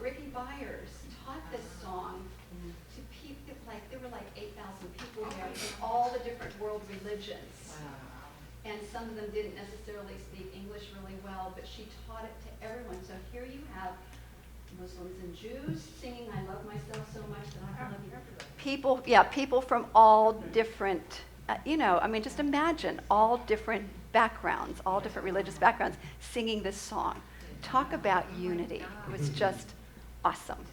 Ricky Byers taught this song to people, there were 8,000 people there in all the different world religions. Wow. And some of them didn't necessarily speak English really well, but she taught it to everyone. So here you have Muslims and Jews singing "I love myself so much that I can love you." People from all different, just imagine all different backgrounds, all different religious backgrounds singing this song. Talk about unity. It was just awesome.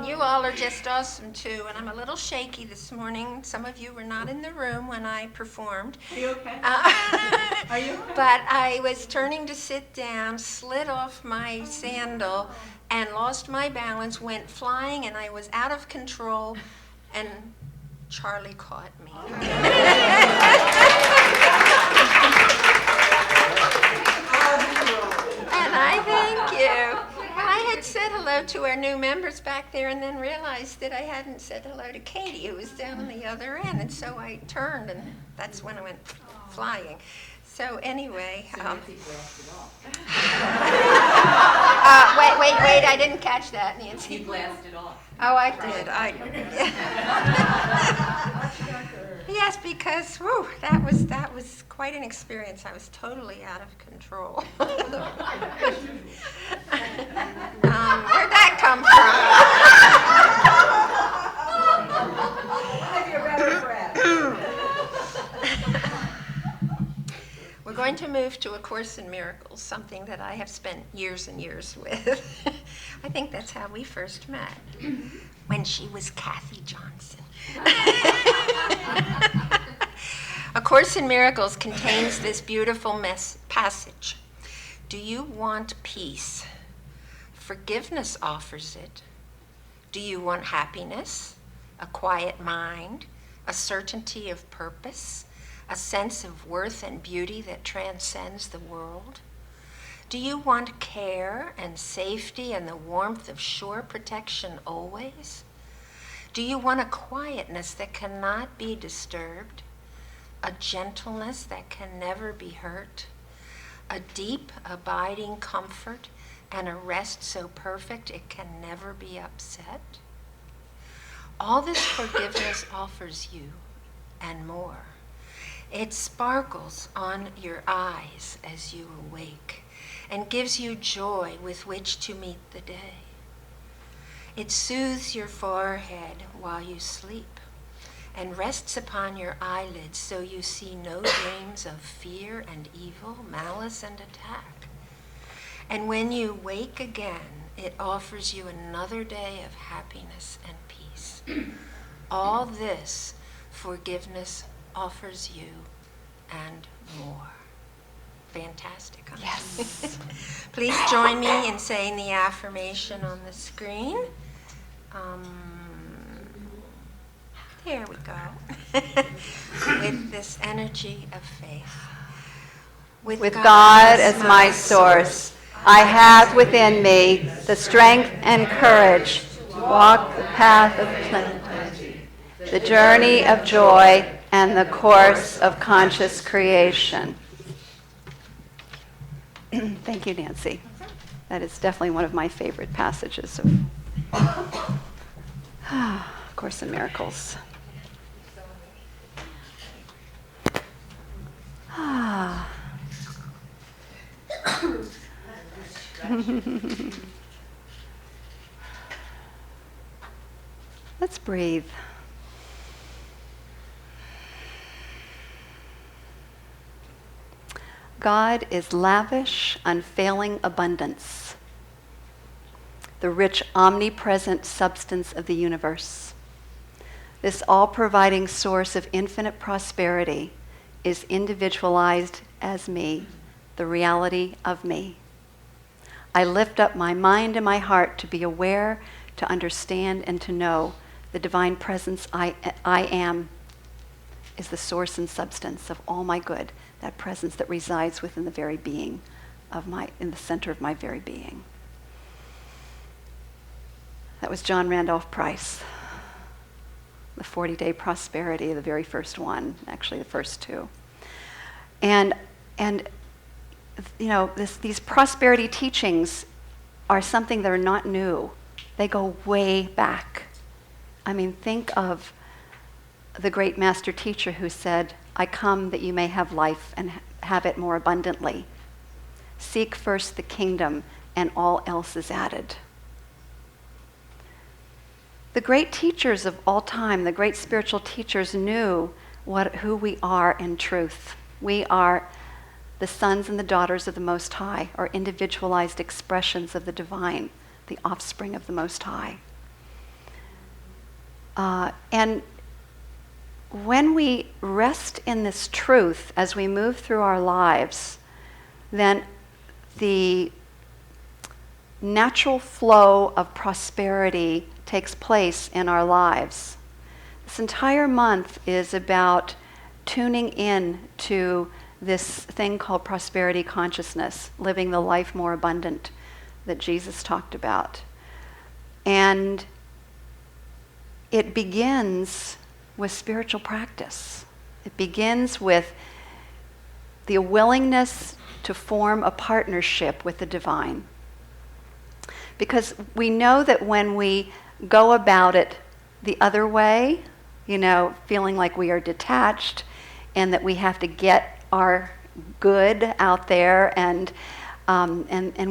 You all are just awesome too, and I'm a little shaky this morning. Some of you were not in the room when I performed. Are you okay? Are you okay? But I was turning to sit down, slid off my sandal, and lost my balance, went flying, and I was out of control, and Charlie caught me. And I thank you. I had said hello to our new members back there and then realized that I hadn't said hello to Katie, who was down on the other end. And so I turned, and that's when I went flying. So anyway. Nancy blasted off. Wait, I didn't catch that, Nancy. He blasted off. Oh, I did. Yes, because that was quite an experience. I was totally out of control. Where'd that come from? We're going to move to A Course in Miracles, something that I have spent years and years with. I think that's how we first met, when she was Kathy Johnson. A Course in Miracles contains this beautiful passage. Do you want peace? Forgiveness offers it. Do you want happiness? A quiet mind? A certainty of purpose? A sense of worth and beauty that transcends the world? Do you want care and safety and the warmth of sure protection always? Do you want a quietness that cannot be disturbed? A gentleness that can never be hurt? A deep, abiding comfort and a rest so perfect it can never be upset? All this forgiveness offers you, and more. It sparkles on your eyes as you awake and gives you joy with which to meet the day. It soothes your forehead while you sleep and rests upon your eyelids so you see no dreams of fear and evil, malice and attack. And when you wake again, it offers you another day of happiness and peace. All this forgiveness offers you and more. Fantastic, huh? Yes. Please join me in saying the affirmation on the screen. There we go. With this energy of faith. With God as my source, I have within me the strength and courage to walk the path of plenty, the journey of joy, and the course of conscious creation. Thank you, Nancy. That is definitely one of my favorite passages of Course in Miracles. Let's breathe. God is lavish, unfailing abundance, the rich, omnipresent substance of the universe. This all-providing source of infinite prosperity is individualized as me, the reality of me. I lift up my mind and my heart to be aware, to understand, and to know the divine presence I am is the source and substance of all my good, that presence that resides within the very being of in the center of my very being. That was John Randolph Price, the 40-day prosperity, the very first one, actually the first two. And these prosperity teachings are something that are not new. They go way back. I mean, think of the great master teacher who said, "I come that you may have life and have it more abundantly. Seek first the kingdom, and all else is added." The great teachers of all time, the great spiritual teachers, knew who we are in truth. We are the sons and the daughters of the Most High, or individualized expressions of the divine, the offspring of the Most High. And when we rest in this truth as we move through our lives, then the natural flow of prosperity takes place in our lives. This entire month is about tuning in to this thing called prosperity consciousness, living the life more abundant that Jesus talked about. And it begins with spiritual practice. It begins with the willingness to form a partnership with the divine. Because we know that when we go about it the other way, feeling like we are detached and that we have to get our good out there, and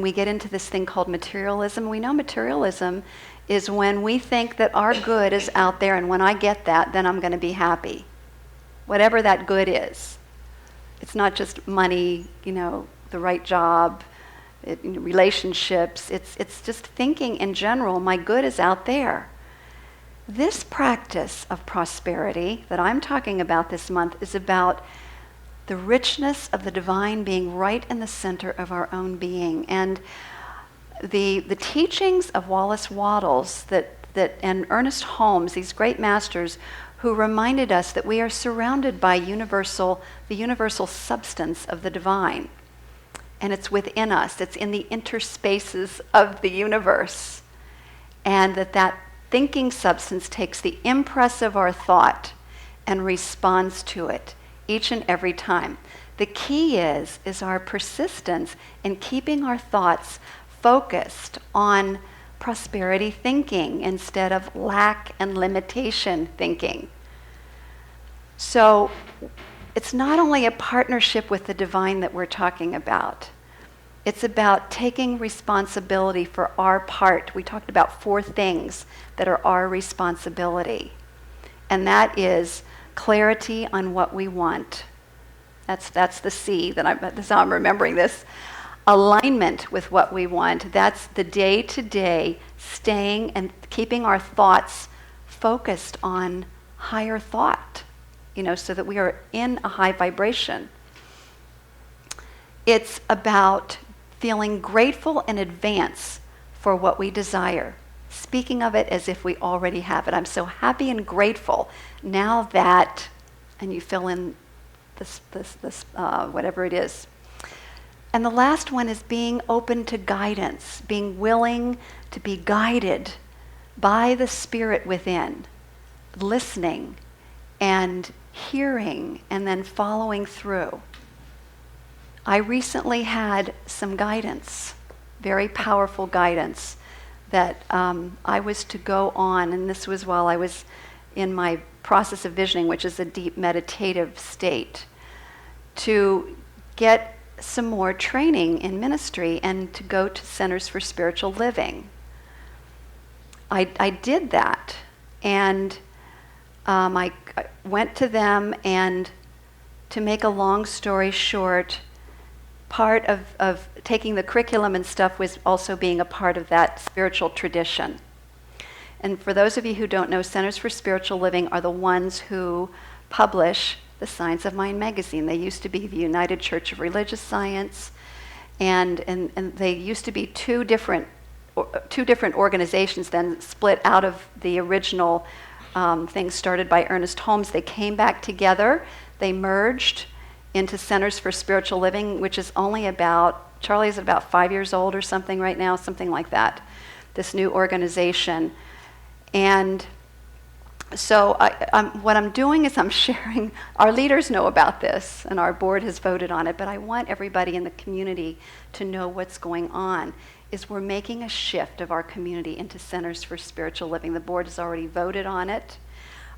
we get into this thing called materialism. We know materialism is when we think that our good is out there, and when I get that, then I'm going to be happy. Whatever that good is. It's not just money, the right job, relationships. It's just thinking in general, my good is out there. This practice of prosperity that I'm talking about this month is about the richness of the divine being right in the center of our own being. And the teachings of Wallace Wattles and Ernest Holmes, these great masters who reminded us that we are surrounded by the universal substance of the divine. And it's within us. It's in the interspaces of the universe. And that thinking substance takes the impress of our thought and responds to it each and every time. The key is our persistence in keeping our thoughts focused on prosperity thinking instead of lack and limitation thinking. So it's not only a partnership with the divine that we're talking about. It's about taking responsibility for our part. We talked about 4 things that are our responsibility. And that is clarity on what we want. That's the C, that's how I'm remembering this. Alignment with what we want. That's the day-to-day staying and keeping our thoughts focused on higher thought, so that we are in a high vibration. It's about feeling grateful in advance for what we desire, speaking of it as if we already have it. I'm so happy and grateful now that, and you fill in this whatever it is. And the last one is being open to guidance, being willing to be guided by the Spirit within, listening and hearing and then following through. I recently had some guidance, very powerful guidance, that I was to go on, and this was while I was in my process of visioning, which is a deep meditative state, to get some more training in ministry and to go to Centers for Spiritual Living. I did that, and I went to them, and to make a long story short, part of taking the curriculum and stuff was also being a part of that spiritual tradition. And for those of you who don't know, Centers for Spiritual Living are the ones who publish the Science of Mind magazine. They used to be the United Church of Religious Science, and they used to be two different organizations, then split out of the original thing started by Ernest Holmes. They came back together, they merged into Centers for Spiritual Living, which is only Charlie's about 5 years old or something right now, something like that, this new organization. And So what I'm doing is I'm sharing, our leaders know about this, and our board has voted on it, but I want everybody in the community to know what's going on, is we're making a shift of our community into Centers for Spiritual Living. The board has already voted on it.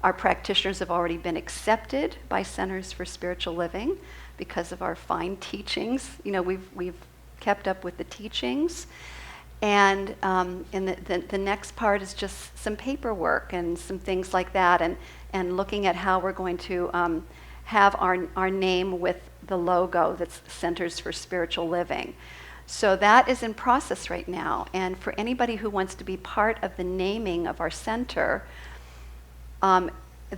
Our practitioners have already been accepted by Centers for Spiritual Living because of our fine teachings. You know, we've kept up with the teachings. And the next part is just some paperwork and some things like that, and looking at how we're going to have our name with the logo that's Centers for Spiritual Living. So that is in process right now. And for anybody who wants to be part of the naming of our center, the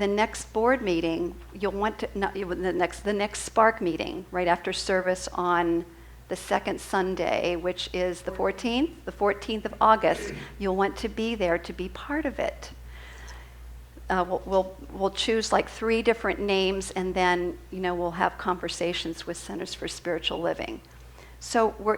next board meeting, you'll want to, the next Spark meeting right after service on the second Sunday, which is the 14th of August, you'll want to be there to be part of it. We'll choose like 3 different names, and then we'll have conversations with Centers for Spiritual Living. So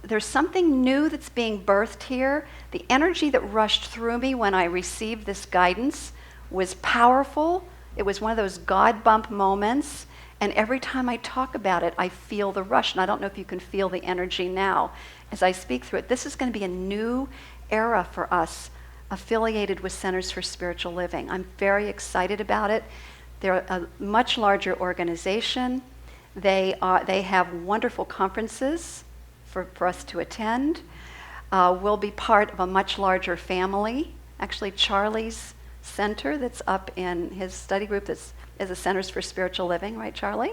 there's something new that's being birthed here. The energy that rushed through me when I received this guidance was powerful. It was one of those God bump moments. And every time I talk about it, I feel the rush. And I don't know if you can feel the energy now as I speak through it. This is going to be a new era for us affiliated with Centers for Spiritual Living. I'm very excited about it. They're a much larger organization. They have wonderful conferences for us to attend. We'll be part of a much larger family. Actually, Charlie's center that's up in his study group is a Centers for Spiritual Living, right, Charlie?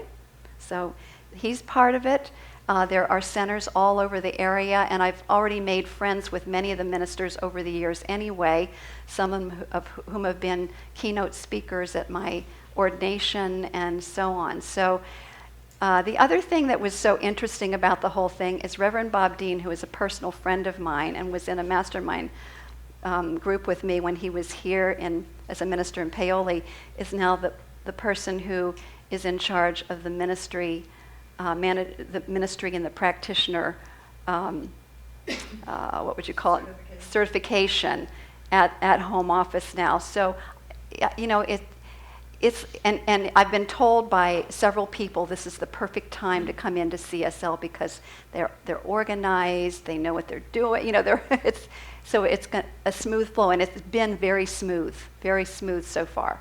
So he's part of it. There are centers all over the area, and I've already made friends with many of the ministers over the years anyway, some of whom have been keynote speakers at my ordination and so on. So the other thing that was so interesting about the whole thing is Reverend Bob Dean, who is a personal friend of mine and was in a mastermind group with me when he was here as a minister in Paoli, is now the person who is in charge of the ministry, the ministry and the practitioner, what would you call it? Certification at home office now. So, it's and I've been told by several people this is the perfect time to come into CSL because they're organized, they know what they're doing. So it's a smooth flow, and it's been very smooth so far.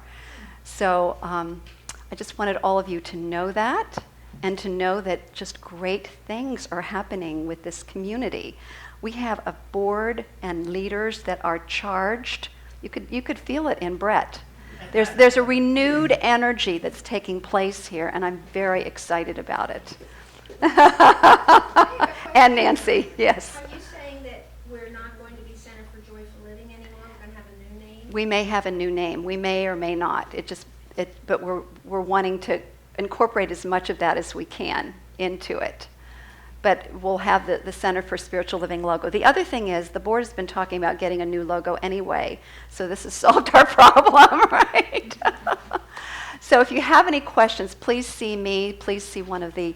So I just wanted all of you to know that, and to know that just great things are happening with this community. We have a board and leaders that are charged. You could feel it in Brett. There's a renewed energy that's taking place here, and I'm very excited about it. And Nancy, yes. Are you saying that we're not going to be Center for Joyful Living anymore? We're going to have a new name? We may have a new name. We may or may not. But we're wanting to incorporate as much of that as we can into it. But we'll have the Center for Spiritual Living logo. The other thing is the board has been talking about getting a new logo anyway, so this has solved our problem, right? So if you have any questions, please see me. Please see one of the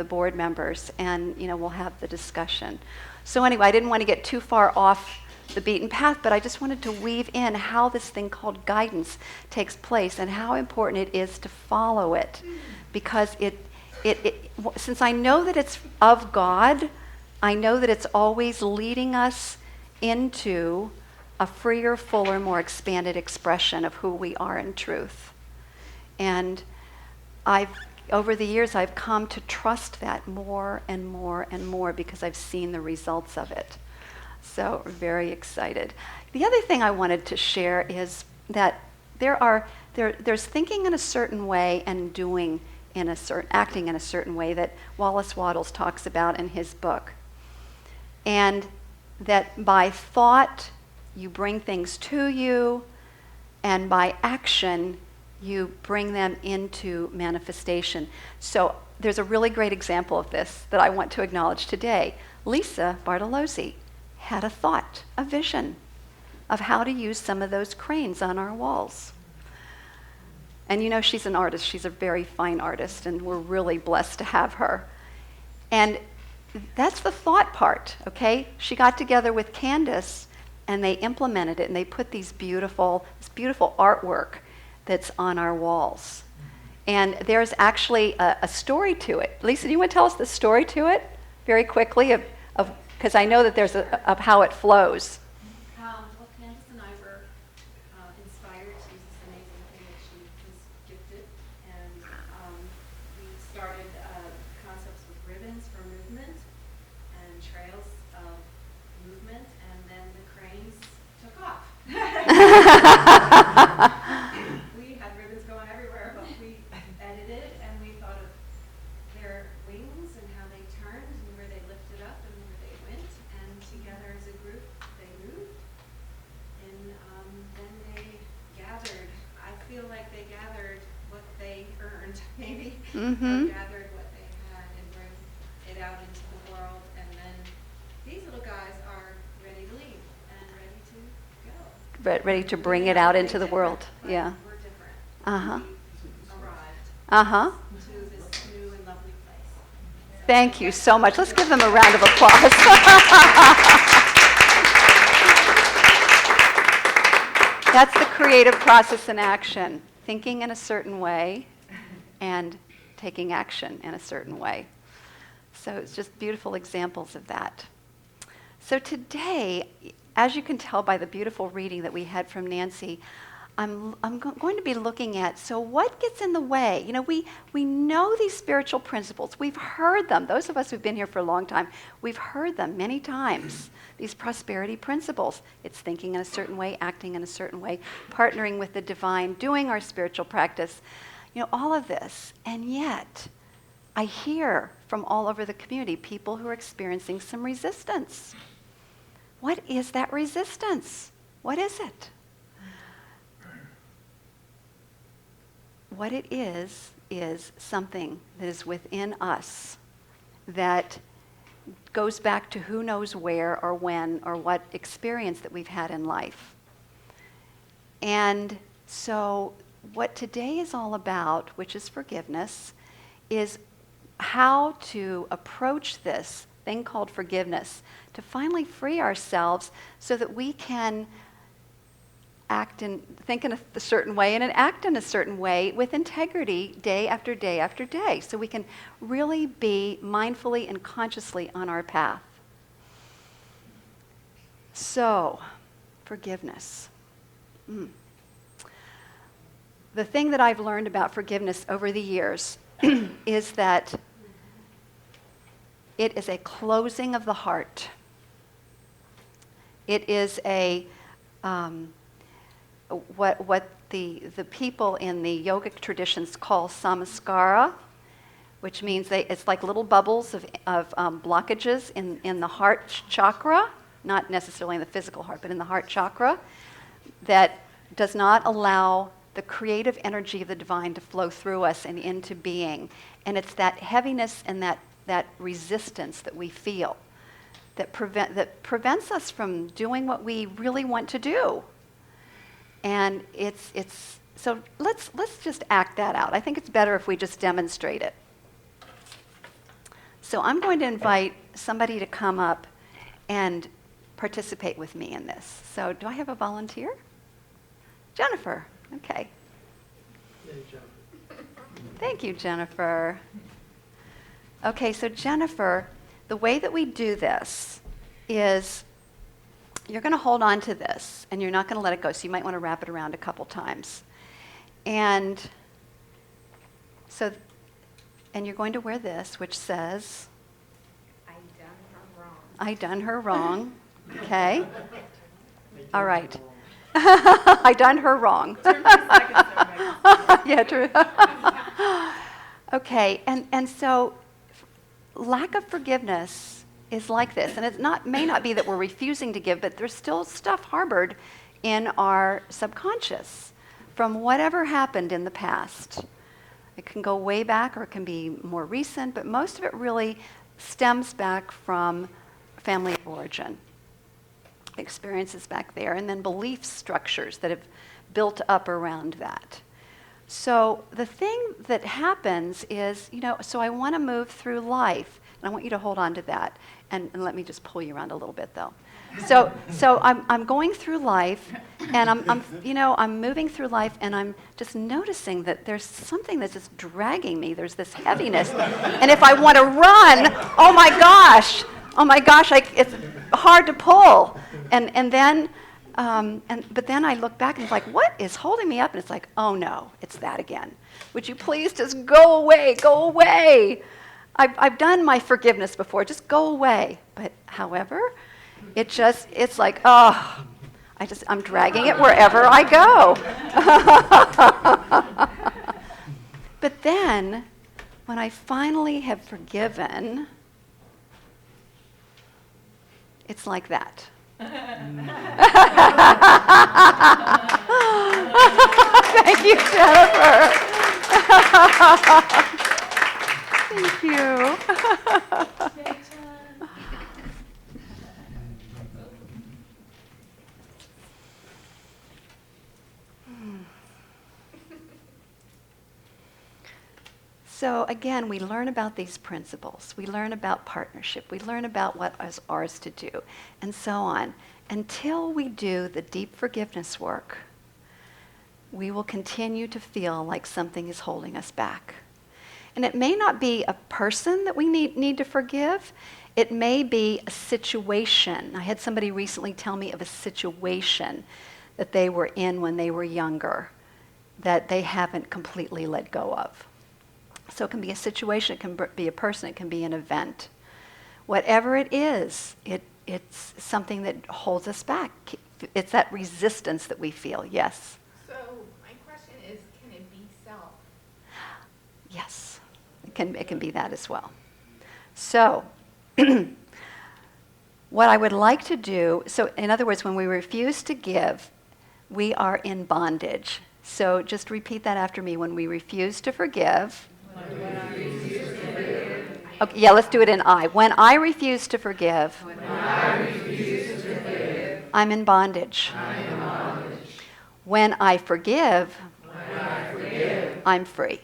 board members, and we'll have the discussion. So anyway, I didn't want to get too far off the beaten path, but I just wanted to weave in how this thing called guidance takes place and how important it is to follow it, because since I know that it's of God, I know that it's always leading us into a freer, fuller, more expanded expression of who we are in truth. And over the years, I've come to trust that more and more and more because I've seen the results of it. So very excited. The other thing I wanted to share is that there's thinking in a certain way and doing acting in a certain way that Wallace Wattles talks about in his book. And that by thought, you bring things to you, and by action, you bring them into manifestation. So there's a really great example of this that I want to acknowledge today. Lisa Bartolozzi had a thought, a vision of how to use some of those cranes on our walls. And she's an artist. She's a very fine artist, and we're really blessed to have her. And that's the thought part, okay? She got together with Candace, and they implemented it, and they put this beautiful artwork that's on our walls. And there's actually a story to it. Lisa, do you want to tell us the story to it very quickly of because I know that there's of how it flows. Well, Candace and I were inspired to use this amazing thing that she was gifted, and we started concepts with ribbons for movement and trails of movement, and then the cranes took off. We had ribbons going everywhere, but we edited and we thought of their wings and how they turned and where they lifted up and where they went, and together as a group they moved, and then they gathered. I feel like they gathered what they earned, maybe, or gathered what they had and bring it out into the world, and then these little guys are ready to leave and ready to go. But ready to bring it out into the world. But Yeah. we're different. Uh-huh. We arrived Uh-huh. to this new and lovely place. Thank you so much. Let's give them a round of applause. That's the creative process in action. Thinking in a certain way and taking action in a certain way. So it's just beautiful examples of that. So today, as you can tell by the beautiful reading that we had from Nancy, I'm going to be looking at, so what gets in the way? You know, we know these spiritual principles. We've heard them. Those of us who've been here for a long time, we've heard them many times. These prosperity principles. It's thinking in a certain way, acting in a certain way, partnering with the divine, doing our spiritual practice. You know, all of this. And yet, I hear from all over the community people who are experiencing some resistance. What is that resistance? What is it? What it is something that is within us that goes back to who knows where or when or what experience that we've had in life. And so what today is all about, which is forgiveness, is how to approach this thing called forgiveness to finally free ourselves so that we can think in a certain way and act in a certain way with integrity day after day after day, so we can really be mindfully and consciously on our path. So, forgiveness. The thing that I've learned about forgiveness over the years is that it is a closing of the heart. It is a what the people in the yogic traditions call samskara, which means it's like little bubbles of blockages in the heart chakra, not necessarily in the physical heart, but in the heart chakra, that does not allow the creative energy of the divine to flow through us and into being. And it's that heaviness and that resistance that we feel that prevents us from doing what we really want to do. And it's so let's just act that out. I think it's better if we just demonstrate it. So I'm going to invite somebody to come up and participate with me in this. So do I have a volunteer? Jennifer. Okay. Thank you, Jennifer. Okay, so Jennifer, the way that we do this is you're going to hold on to this, and you're not going to let it go, so you might want to wrap it around a couple times. And you're going to wear this, which says, I done her wrong. I done her wrong. Okay? All right. I done her wrong. Yeah, true. Okay, and so lack of forgiveness is like this, and it may not be that we're refusing to give, but there's still stuff harbored in our subconscious from whatever happened in the past. It can go way back or it can be more recent, but most of it really stems back from family of origin, experiences back there, and then belief structures that have built up around that. So the thing that happens is, so I want to move through life And I want you to hold on to that. And let me just pull you around a little bit, though. So I'm going through life, and I'm moving through life, and I'm just noticing that there's something that's just dragging me. There's this heaviness, and if I want to run, oh my gosh, it's hard to pull. But then I look back and it's like, what is holding me up? And it's like, oh no, it's that again. Would you please just go away, go away? I've done my forgiveness before, just go away. But however, it's like, oh, I'm dragging it wherever I go. But then, when I finally have forgiven, it's like that. Thank you, Jennifer. Thank you. So again, we learn about these principles. We learn about partnership. We learn about what is ours to do, and so on. Until we do the deep forgiveness work, we will continue to feel like something is holding us back. And it may not be a person that we need to forgive. It may be a situation. I had somebody recently tell me of a situation that they were in when they were younger that they haven't completely let go of. So it can be a situation, it can be a person, it can be an event. Whatever it is, it's something that holds us back. It's that resistance that we feel. Yes? So my question is, can it be self? Yes, it can be that as well. So what I would like to do, so in other words, when we refuse to give, we are in bondage. So just repeat that after me. When we refuse to forgive. Okay, yeah, let's do it in I. When I refuse to forgive, I'm in bondage. When I forgive, I'm free.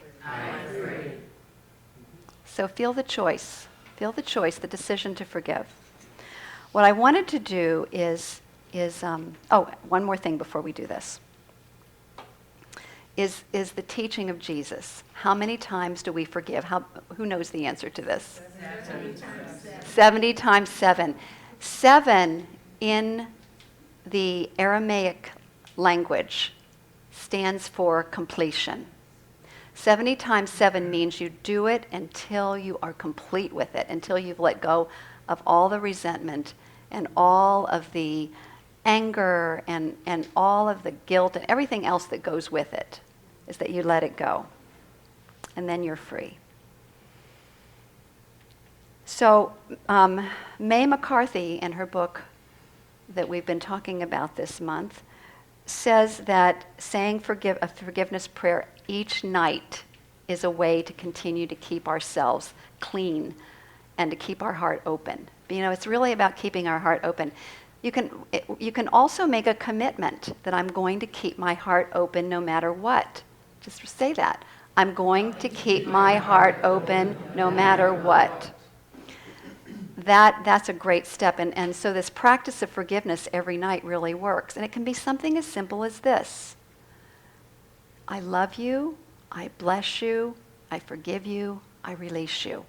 So feel the choice. Feel the choice, the decision to forgive. What I wanted to do is one more thing before we do this. Is the teaching of Jesus. How many times do we forgive? Who knows the answer to this? 70 times 7. 7 in the Aramaic language stands for completion. 70 times 7 means you do it until you are complete with it, until you've let go of all the resentment and all of the anger and all of the guilt and everything else that goes with it, is that you let it go. And then you're free. So May McCarthy, in her book that we've been talking about this month, says that saying a forgiveness prayer each night is a way to continue to keep ourselves clean and to keep our heart open. But, it's really about keeping our heart open. You can also make a commitment that I'm going to keep my heart open no matter what. Just say that. I'm going to keep my heart open no matter what. That's a great step. And so this practice of forgiveness every night really works. And it can be something as simple as this. I love you. I bless you. I forgive you. I release you.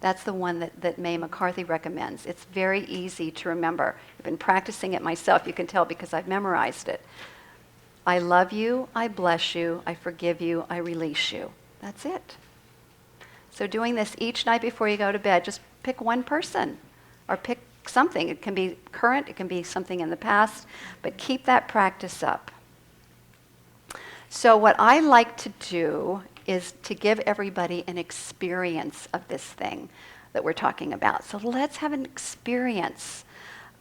That's the one that May McCarthy recommends. It's very easy to remember. I've been practicing it myself. You can tell because I've memorized it. I love you, I bless you, I forgive you, I release you. That's it. So doing this each night before you go to bed, just pick one person or pick something. It can be current, it can be something in the past, but keep that practice up. So what I like to do is to give everybody an experience of this thing that we're talking about. So let's have an experience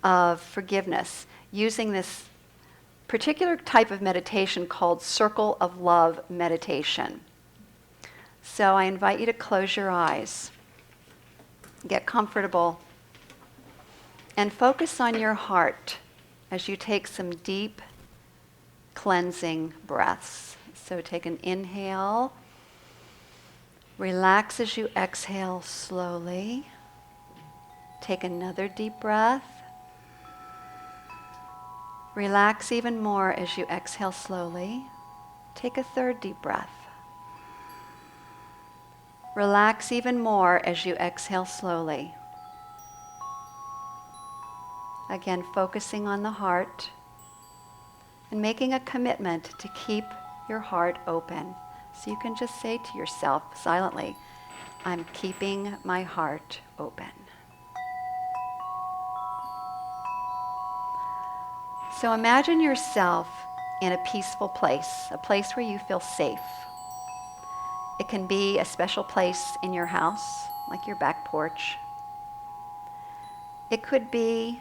of forgiveness using this particular type of meditation called Circle of Love meditation. So I invite you to close your eyes, get comfortable, and focus on your heart as you take some deep cleansing breaths. So take an inhale, relax as you exhale slowly. take another deep breath. Relax even more as you exhale slowly. Take a third deep breath. Relax even more as you exhale slowly. Again, focusing on the heart and making a commitment to keep your heart open. So you can just say to yourself silently, I'm keeping my heart open. So imagine yourself in a peaceful place, a place where you feel safe. It can be a special place in your house, like your back porch. It could be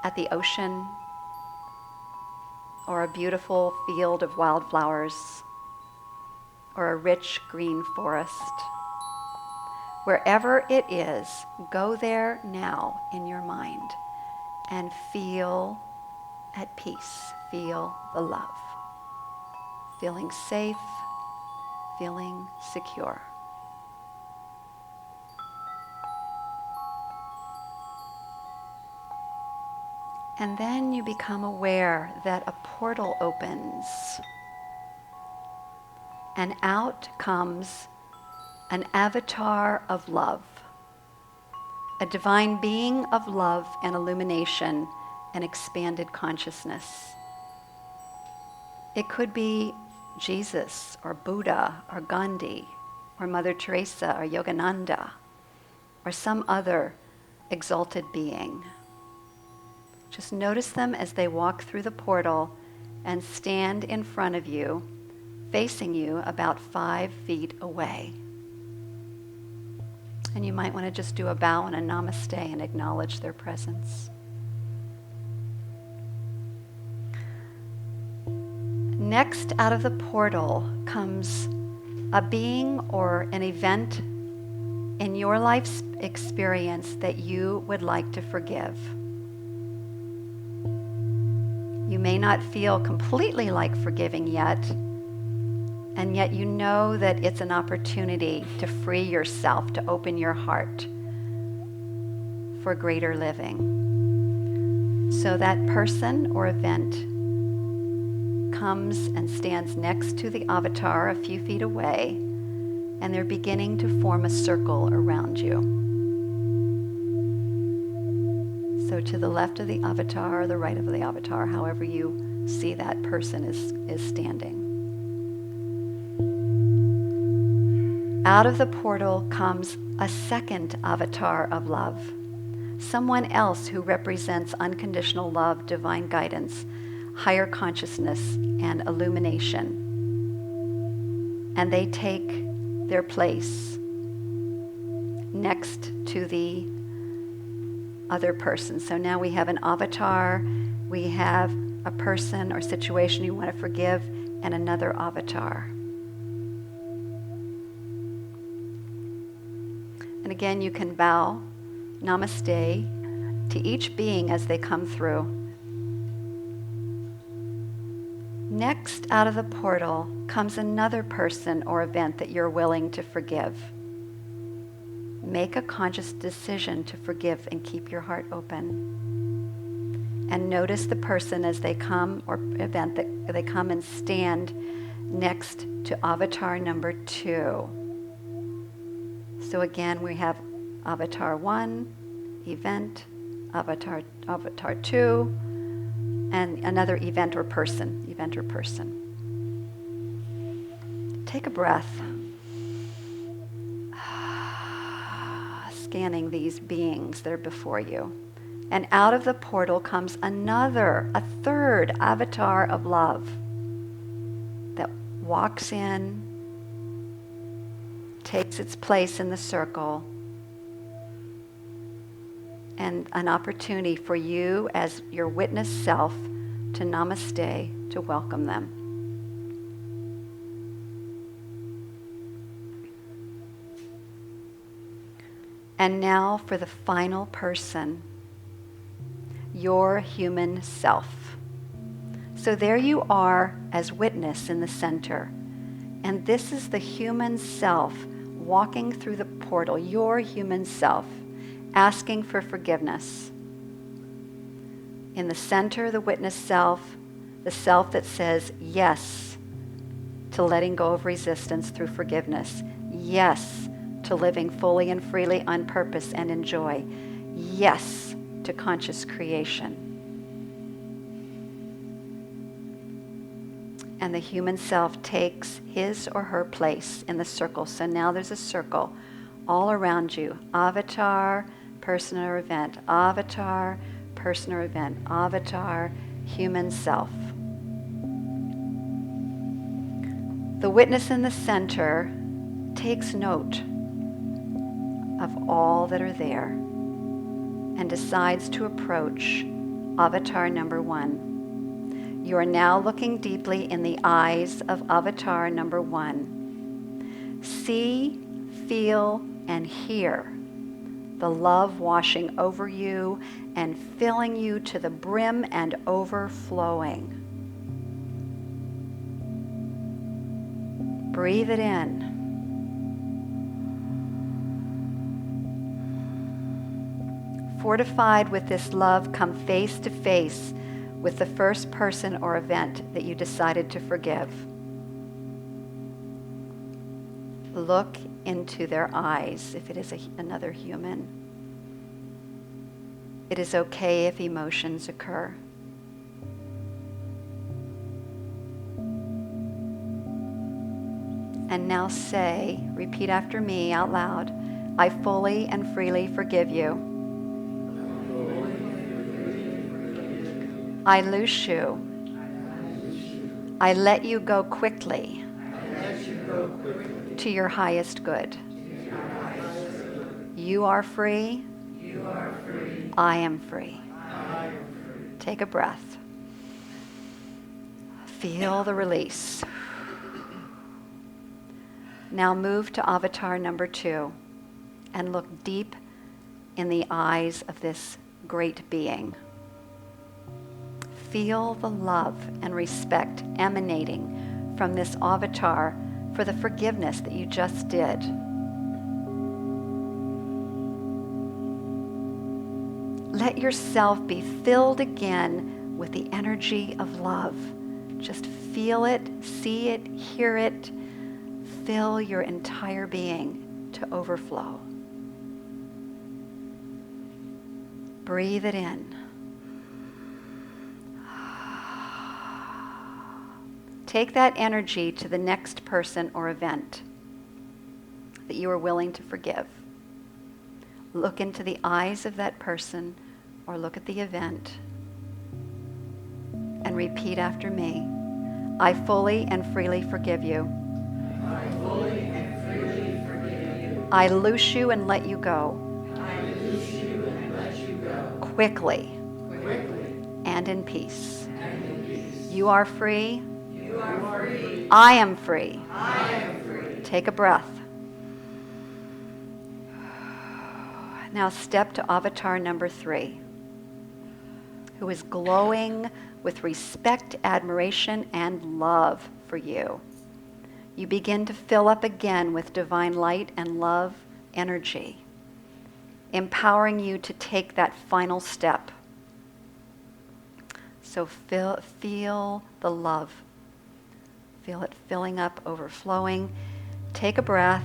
at the ocean or a beautiful field of wildflowers or a rich green forest. Wherever it is, go there now in your mind and feel at peace. Feel the love. Feeling safe, feeling secure. And then you become aware that a portal opens and out comes an avatar of love, a divine being of love and illumination and expanded consciousness. It could be Jesus or Buddha or Gandhi or Mother Teresa or Yogananda or some other exalted being. Just notice them as they walk through the portal and stand in front of you, facing you about 5 feet away. And you might want to just do a bow and a namaste and acknowledge their presence. Next, out of the portal comes a being or an event in your life's experience that you would like to forgive. You may not feel completely like forgiving yet, and yet you know that it's an opportunity to free yourself, to open your heart for greater living. So that person or event comes and stands next to the avatar a few feet away, and they're beginning to form a circle around you. So to the left of the avatar or the right of the avatar, however you see that person is standing. Out of the portal comes a second avatar of love, someone else who represents unconditional love, divine guidance, higher consciousness, and illumination. And they take their place next to the other person. So now we have an avatar, we have a person or situation you want to forgive, and another avatar. And again, you can bow namaste to each being as they come through. Next, out of the portal comes another person or event that you're willing to forgive. Make a conscious decision to forgive and keep your heart open. And notice the person as they come, or event that they come and stand next to avatar number 2. So again, we have avatar 1, event, avatar 2, and another event or person. Take a breath. Scanning these beings that are before you. And out of the portal comes a third avatar of love that walks in, takes its place in the circle, and an opportunity for you as your witness self to namaste, to welcome them. And now for the final person, your human self. So there you are as witness in the center. And this is the human self walking through the portal, your human self. asking for forgiveness. In the center, the witness self, the self that says yes to letting go of resistance through forgiveness, yes to living fully and freely on purpose and in joy, yes to conscious creation. And the human self takes his or her place in the circle. So now there's a circle all around you. Avatar, person or event. Avatar, person or event. Avatar, human self. The witness in the center takes note of all that are there and decides to approach avatar number 1. You are now looking deeply in the eyes of avatar number 1. See, feel, and hear the love washing over you and filling you to the brim and overflowing. Breathe it in. Fortified with this love, come face to face with the first person or event that you decided to forgive. Look into their eyes if it is another human. It is okay if emotions occur. And now say, repeat after me out loud, I fully and freely forgive you. I loose you. I let you go quickly to your highest good. You are free. I am free. Take a breath. Feel the release. Now move to avatar number 2 and look deep in the eyes of this great being. Feel the love and respect emanating from this avatar for the forgiveness that you just did. Let yourself be filled again with the energy of love. Just feel it, see it, hear it. Fill your entire being to overflow. Breathe it in. Take that energy to the next person or event that you are willing to forgive. Look into the eyes of that person or look at the event and repeat after me. I fully and freely forgive you. I fully and freely forgive you. I loose you and let you go. I loose you and let you go. Quickly Quickly and in peace. and in peace. You are free. You are free. I am free. I am free. Take a breath. Now step to avatar number 3, who is glowing with respect, admiration, and love for you. You begin to fill up again with divine light and love energy, empowering you to take that final step. So feel the love. Feel it filling up, overflowing. Take a breath.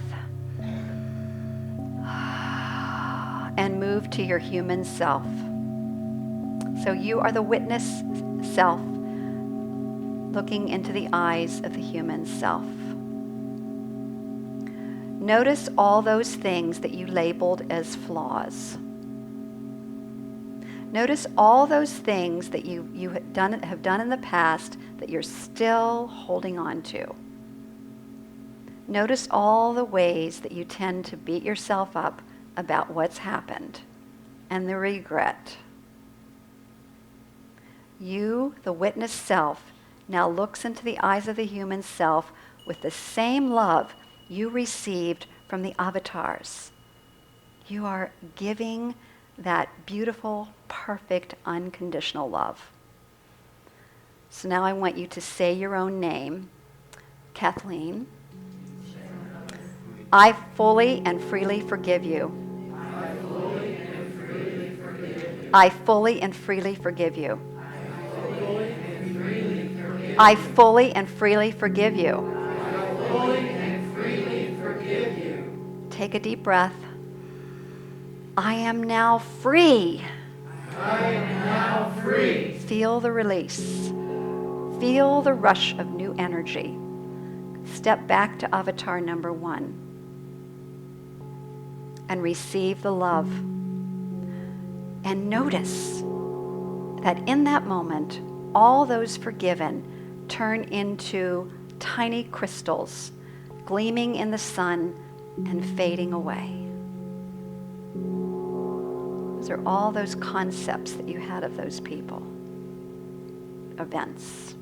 And move to your human self. So you are the witness self looking into the eyes of the human self. Notice all those things that you labeled as flaws. Notice all those things that you have done in the past that you're still holding on to. Notice all the ways that you tend to beat yourself up about what's happened and the regret. You, the witness self, now looks into the eyes of the human self with the same love you received from the avatars. You are giving that beautiful, perfect, unconditional love. So now I want you to say your own name. Kathleen, I fully and freely forgive you. I fully and I fully and freely forgive you. I fully and freely forgive you. Take a deep breath. I am now free. Feel the release. Feel the rush of new energy. Step back to avatar number 1 and receive the love. And notice that in that moment, all those forgiven turn into tiny crystals, gleaming in the sun and fading away. Those are all those concepts that you had of those people, events.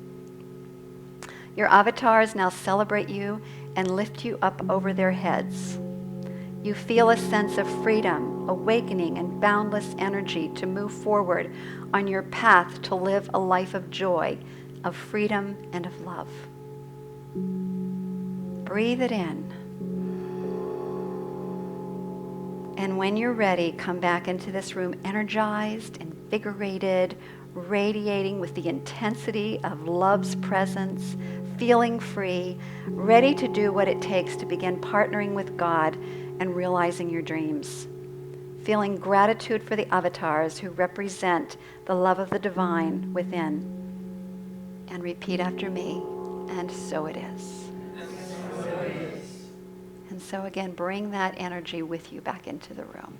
Your avatars now celebrate you and lift you up over their heads. You feel a sense of freedom, awakening, and boundless energy to move forward on your path to live a life of joy, of freedom, and of love. Breathe it in. And when you're ready, come back into this room energized, invigorated, radiating with the intensity of love's presence, feeling free, ready to do what it takes to begin partnering with God and realizing your dreams. Feeling gratitude for the avatars who represent the love of the divine within. And repeat after me, and so it is. And so again, bring that energy with you back into the room.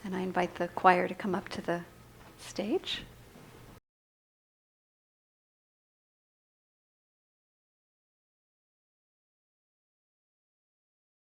And I invite the choir to come up to the stage.